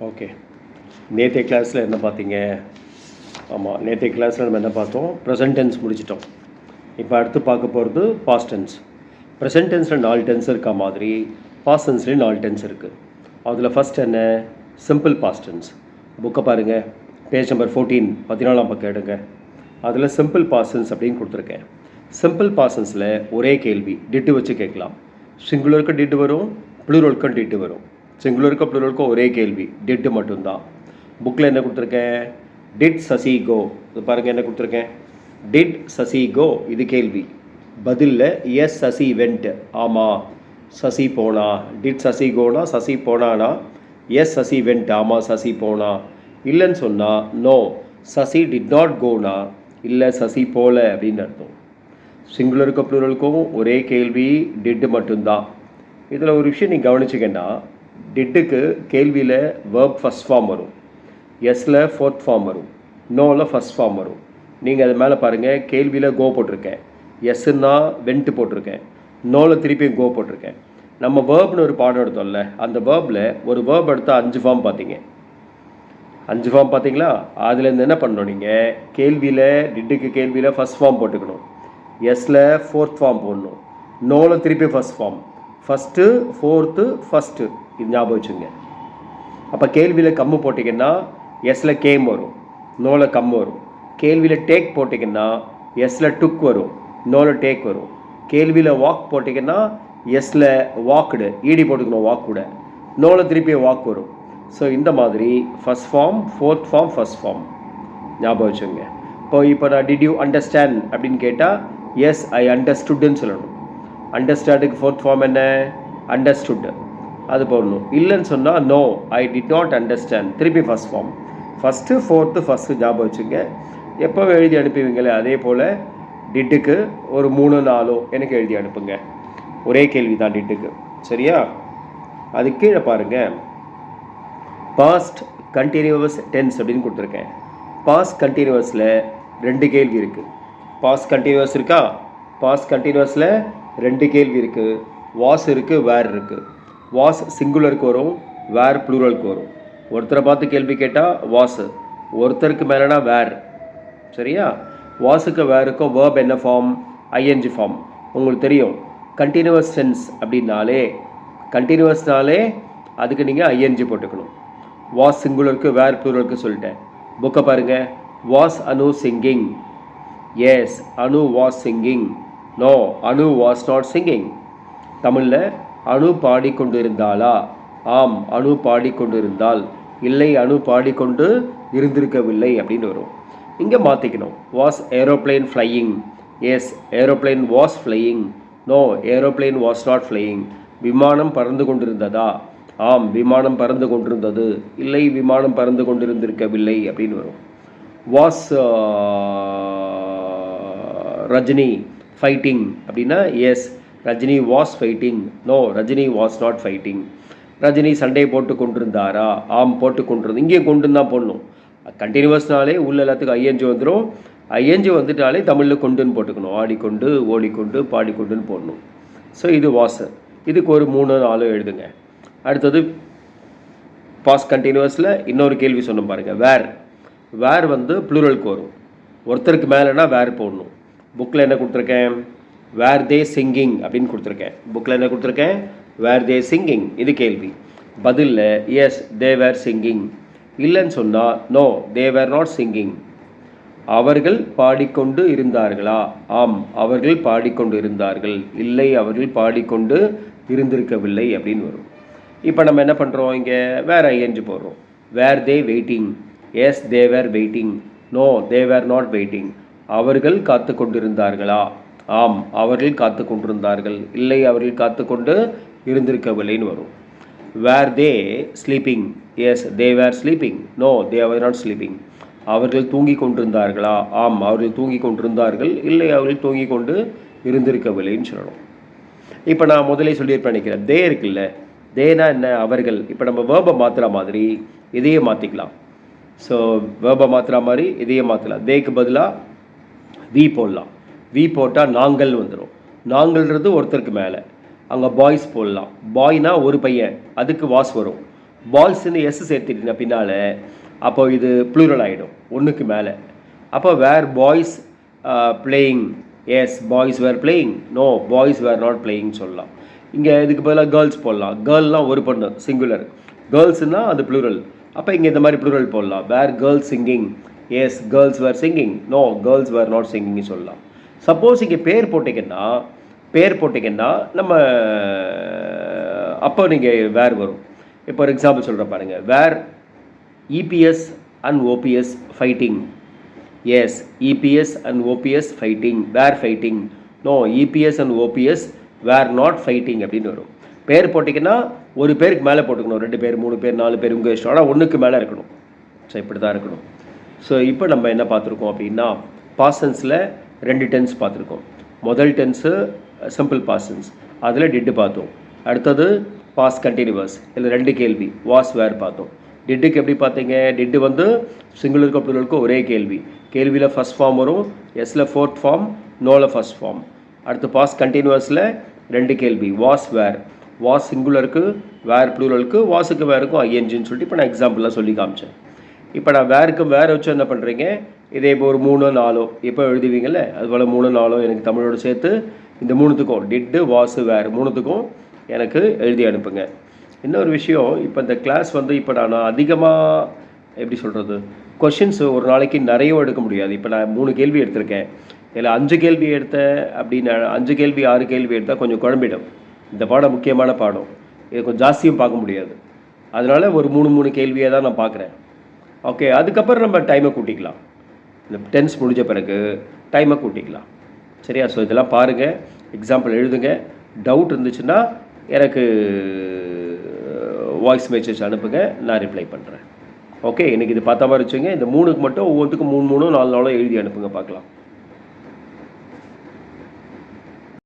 Okay. நேற்றைய கிளாஸில் என்ன பார்த்தீங்க? ஆமாம், நேற்றைய கிளாஸில் நம்ம என்ன பார்த்தோம்? ப்ரெசன்ட் டென்ஸ் முடிச்சிட்டோம். இப்போ அடுத்து பார்க்க போகிறது பாஸ்ட் டென்ஸ். ப்ரெசன்ட் டென்ஸில் 4 டென்ஸ் இருக்கா மாதிரி பாஸ்ட் டென்ஸ்லேயும் 4 டென்ஸ் இருக்குது. அதில் ஃபஸ்ட் என்ன? Simple past tense. புக்கை பாருங்கள், பேஜ் நம்பர் 14, 14ஆம் பக்கம் எடுங்க. அதில் சிம்பிள் பாஸ்ட் டென்ஸ் அப்படின்னு கொடுத்துருக்கேன். சிம்பிள் பாஸ்ட் டென்ஸில் ஒரே கேள்வி, டிட்டு வச்சு கேட்கலாம். சிங்குலருக்கு டிட்டு வரும், ப்ளூரலுக்கும் டிட்டு வரும். சிங்குலருக்கும் ப்ளூரலுக்கும் ஒரே கேள்வி, டிட்டு மட்டும்தான். புக்கில் என்ன கொடுத்துருக்கேன்? டிட் சசி கோ. இது பாருங்கள், என்ன கொடுத்துருக்கேன்? டிட் சசி கோ, இது கேள்வி. பதிலில் எஸ் சசி வெண்ட், ஆமாம் சசி போனா. டிட் சசி கோனா சசி போனானா, எஸ் சசி வெண்ட், ஆமாம் சசி போனா. இல்லைன்னு சொன்னால் நோ சசி டிட் நாட் கோனா, இல்லை சசி போல அப்படின்னு அர்த்தம். சிங்குலருக்கும் ப்ளூரலுக்கும் ஒரே கேள்வி, டிட்டு மட்டும்தான். இதில் ஒரு விஷயம் நீங்கள் கவனிச்சிங்கன்னா, டிட்டுக்கு கேள்வியில் வேர்ப் ஃபஸ்ட் ஃபார்ம் வரும், எஸ்ஸில் ஃபோர்த் ஃபார்ம் வரும், நோவில் ஃபஸ்ட் ஃபார்ம் வரும். நீங்கள் அது மேலே பாருங்கள், கேள்வியில் கோ போட்டிருக்கேன், எஸ்ஸுன்னா வெண்ட்டு போட்டிருக்கேன், நோவில் திருப்பியும் கோ போட்டிருக்கேன். நம்ம வேர்ப்னு ஒரு பாடம் எடுத்தோம்ல, அந்த வேர்பில் ஒரு வேர்ப் எடுத்தால் 5 ஃபார்ம் பார்த்தீங்க. 5 ஃபார்ம் பார்த்தீங்களா? அதுலேருந்து என்ன பண்ணணும்? நீங்கள் கேள்வியில் டிட்டுக்கு கேள்வியில் ஃபஸ்ட் ஃபார்ம் போட்டுக்கணும், எஸ்ஸில் ஃபோர்த் ஃபார்ம் போடணும், நோவில் திருப்பி first form, first fourth first, இது ஞாபகம் வச்சுங்க. அப்போ கேள்வியில் கம்மு போட்டிங்கன்னா எஸ்ஸில் கேம் வரும், நோவில் கம் வரும். கேள்வியில் டேக் போட்டிங்கன்னா எஸ்ஸில் டுக் வரும், நோவில் டேக் வரும். கேள்வியில் வாக் போட்டிங்கன்னா எஸ்ஸில் வாக்குடு, ஈடி போட்டுக்கணும் வாக் கூட, நோவில் திருப்பி வாக் வரும். ஸோ இந்த மாதிரி first form, fourth form, first form ஞாபகம் வச்சுங்க. இப்போ நான் டிட் யூ அண்டர்ஸ்டாண்ட் அப்படின்னு கேட்டால் எஸ் ஐ அண்டர்ஸ்டுட்னு சொல்லணும். அண்டர்ஸ்டாண்டுக்கு ஃபோர்த் ஃபார்ம் என்ன? அண்டர்ஸ்டுட், அது போடணும். இல்லைன்னு சொன்னால் no I did not understand, திருப்பி first form. First fourth first ஞாபகம் வச்சுங்க. எப்போ எழுதி அனுப்புவீங்களே அதே போல் டிட்டுக்கு ஒரு 3-4 எனக்கு எழுதி அனுப்புங்க. ஒரே கேள்வி தான் டிட்டுக்கு, சரியா? அது கீழே பாருங்கள், பாஸ்ட் கண்டினியூவஸ் டென்ஸ் அப்படின்னு கொடுத்துருக்கேன். பாஸ்ட் கண்டினியூவஸில் 2 கேள்வி இருக்குது. பாஸ்ட் கண்டினியூவஸ் இருக்கா? பாஸ்ட் கண்டினியூவஸில் 2 கேள்வி இருக்குது. வாஸ் இருக்குது, வேர் இருக்குது. வாஸ் சிங்குலருக்கு வரும், வேர் ப்ளூரலுக்கு வரும். ஒருத்தரை பார்த்து கேள்வி கேட்டால் வாஸ், ஒருத்தருக்கு மேலேனா வேர், சரியா? வாஸுக்கு வேருக்கும் வேர்ப் என்ன ஃபார்ம்? ING form. உங்களுக்கு தெரியும், கண்டினியூவஸ் டென்ஸ் அப்படின்னாலே, கண்டினியூவஸ்னாலே அதுக்கு நீங்கள் ஐஎன்ஜி போட்டுக்கணும். வாஸ் சிங்குலருக்கு, வேர் ப்ளூரலுக்கு சொல்லிட்டேன். புக்கை பாருங்கள். Was Anu singing? Yes, Anu was singing. No, Anu was not singing. தமிழில் அனு பாடிக்கொண்டிருந்தாளா? ஆம், அனு பாடிக்கொண்டிருந்தாள். இல்லை, அனு பாடிக்கொண்டு இருந்திருக்கவில்லை அப்படின்னு வரும். இங்கே மாற்றிக்கணும். Was aeroplane flying? Yes, aeroplane was flying. No, aeroplane was not flying. விமானம் பறந்து கொண்டிருந்ததா? ஆம், விமானம் பறந்து கொண்டிருந்தது. இல்லை, விமானம் பறந்து கொண்டிருந்திருக்கவில்லை அப்படின்னு வரும். வாஸ் ரஜினி ஃபைட்டிங் அப்படின்னா yes, Rajini was fighting. No, Rajini was not fighting. Rajini சண்டை போட்டு கொண்டிருந்தாரா? ஆம், போட்டு கொண்டிருந்து. இங்கே கொண்டு தான் போடணும். கண்டினியூவஸ்னாலே உள்ள எல்லாத்துக்கும் ஐஎன்ஜி வந்துடும். ஐஎன்ஜி வந்துட்டாலே தமிழில் கொண்டுன்னு போட்டுக்கணும். ஆடிக்கொண்டு, ஓடிக்கொண்டு, பாடிக்கொண்டுன்னு போடணும். ஸோ இது வாஸ். இதுக்கு ஒரு 3-4 எழுதுங்க. அடுத்தது பாஸ்ட் கண்டினியூவஸில் இன்னொரு கேள்வி சொன்னோம் பாருங்கள், வேர். வேர் வந்து ப்ளூரலுக்கு வரும், ஒருத்தருக்கு மேலேனா வேர் போடணும். புக்கில் என்ன கொடுத்துருக்கேன்? வேர் தே சிங்கிங் அப்படின்னு கொடுத்துருக்கேன். புக்கில் என்ன கொடுத்துருக்கேன்? வேர் தே சிங்கிங், இது கேள்வி. பதிலில் எஸ் தே வேர் சிங்கிங். இல்லைன்னு சொன்னால் no they were not singing. அவர்கள் பாடிக்கொண்டு இருந்தார்களா? ஆம், அவர்கள் பாடிக்கொண்டு இருந்தார்கள். இல்லை, அவர்கள் பாடிக்கொண்டு இருந்திருக்கவில்லை அப்படின்னு வரும். இப்போ நம்ம என்ன பண்ணுறோம்? இங்கே வேர் ஐஎன்ஜி போடுறோம். Were they waiting? Yes they were waiting. No they were not waiting. அவர்கள் காத்து கொண்டிருந்தார்களா? ஆம், அவர்கள் காத்து கொண்டிருந்தார்கள். இல்லை, அவர்கள் காத்து கொண்டு இருந்திருக்கவில்லைன்னு வரும். Were they sleeping? Yes they were sleeping. No they are not sleeping. அவர்கள் தூங்கி கொண்டிருந்தார்களா? ஆம், அவர்கள் தூங்கி கொண்டிருந்தார்கள். இல்லை, அவர்கள் தூங்கி கொண்டு இருந்திருக்கவில்லைன்னு சொல்லணும். இப்போ நான் முதலே சொல்லியிருப்பேன் நினைக்கிறேன், தே இருக்குல்ல, தேனா என்ன? அவர்கள். இப்போ நம்ம வேர்பை மாற்றுற மாதிரி இதையே மாற்றிக்கலாம். ஸோ வேர்பை மாற்றுற மாதிரி இதையே மாற்றலாம். தேக்கு பதிலாக வி போடலாம். வி போட்டால் நாங்கள் வந்துடும். நாங்கள்ன்றது ஒருத்தருக்கு மேலே, அங்கே பாய்ஸ் போடலாம். பாய்னா ஒரு பையன், அதுக்கு வாஸ் வரும். பாய்ஸ்ன்னு எஸ் சேர்த்துட்டீங்க பின்னால், அப்போ இது ப்ளூரல் ஆகிடும், ஒன்றுக்கு மேலே. அப்போ were boys playing, yes boys were playing, no boys were not playing சொல்லலாம். இங்கே இதுக்கு பதிலாக கேர்ள்ஸ் போடலாம். கேர்ள்லாம் ஒரு பொண்ணு சிங்குலர், கேர்ள்ஸ்னால் அது ப்ளூரல். அப்போ இங்கே இந்த மாதிரி ப்ளூரல் போடலாம். Were girls singing, yes girls were singing, no girls were not singing சொல்லலாம். சப்போஸ் இங்கே பேர் போட்டிங்கன்னா நம்ம அப்போ நீங்கள் வேர் வரும். இப்போ ஒரு எக்ஸாம்பிள் சொல்கிறேன் பாருங்கள். Were EPS and OPS fighting, yes EPS and OPS fighting, were fighting, no EPS and OPS were not fighting அப்படின்னு வரும். பேர் போட்டிங்கன்னா ஒரு பேருக்கு மேலே போட்டுக்கணும், 2 பேர் 3 பேர் 4 பேர் உங்கள் இஷ்டம், ஆனால் ஒன்றுக்கு மேலே இருக்கணும். ஸோ இப்படி தான் இருக்கணும். ஸோ இப்போ நம்ம என்ன பார்த்துருக்கோம் அப்படின்னா, பாஸ்டென்ஸில் 2 டென்ஸ் பார்த்துருக்கோம். முதல் டென்ஸு சிம்பிள் பாஸ்டென்ஸ், அதில் டிட்டு பார்த்தோம். அடுத்தது பாஸ்ட் கண்டினியூவஸ், இதில் 2 கேள்வி, வாஸ் வேர் பார்த்தோம். டிட்டுக்கு எப்படி பார்த்தீங்க, டிட்டு வந்து சிங்குலருக்கும் ப்ளூரலுக்கும் ஒரே கேள்வியில் ஃபஸ்ட் ஃபார்ம் வரும், எஸ்ஸில் 4th ஃபார்ம், நோவில் ஃபஸ்ட் ஃபார்ம். அடுத்து பாஸ்ட் கண்டினியூவஸில் 2 கேள்வி, வாஸ் வேர், வாஸ் சிங்குலருக்கு, வேர் ப்ளூரலுக்கு, வாஸுக்கு வேருக்கும் ஐஎன்ஜின்னு சொல்லிட்டு இப்போ நான் எக்ஸாம்பிளாக சொல்லி காமிச்சேன். இப்போ நான் வேருக்கு வேறு வச்சு என்ன பண்ணுறீங்க, இதே இப்போ ஒரு 3 4 இப்போ எழுதுவீங்கள்ல, அதுபோல் 3 4 எனக்கு தமிழோடு சேர்த்து இந்த 3த்துக்கும் டிட்டு வாஸு வேர் 3த்துக்கும் எனக்கு எழுதி அனுப்புங்க. இன்னொரு விஷயம், இப்போ இந்த கிளாஸ் வந்து இப்போ நான் அதிகமாக எப்படி சொல்கிறது, கொஷின்ஸ் ஒரு நாளைக்கு நிறைய எடுக்க முடியாது. இப்போ நான் 3 கேள்வி எடுத்திருக்கேன், இதில் 5 கேள்வி எடுத்தேன் அப்படின்னு 5 கேள்வி 6 கேள்வி எடுத்தால் கொஞ்சம் குழம்பிடும். இந்த பாடம் முக்கியமான பாடம், இது கொஞ்சம் ஜாஸ்தியும் பார்க்க முடியாது. அதனால் ஒரு 3 கேள்வியாக தான் நான் பார்க்குறேன். ஓகே, அதுக்கப்புறம் நம்ம டைமை கூட்டிக்கலாம். இந்த டென்ஸ் முடிஞ்ச பிறகு டைமை கூட்டிக்கலாம். சரியா? ஸோ இதெல்லாம் பாருங்கள், எக்ஸாம்பிள் எழுதுங்க. டவுட் இருந்துச்சுன்னா எனக்கு வாய்ஸ் மெசேஜ் அனுப்புங்க, நான் ரிப்ளை பண்ணுறேன். ஓகே, எனக்கு இது பார்த்த மாதிரி வச்சுங்க. இந்த 3க்கு மட்டும் ஒவ்வொன்றுக்கும் 3 4 எழுதி அனுப்புங்க, பார்க்கலாம்.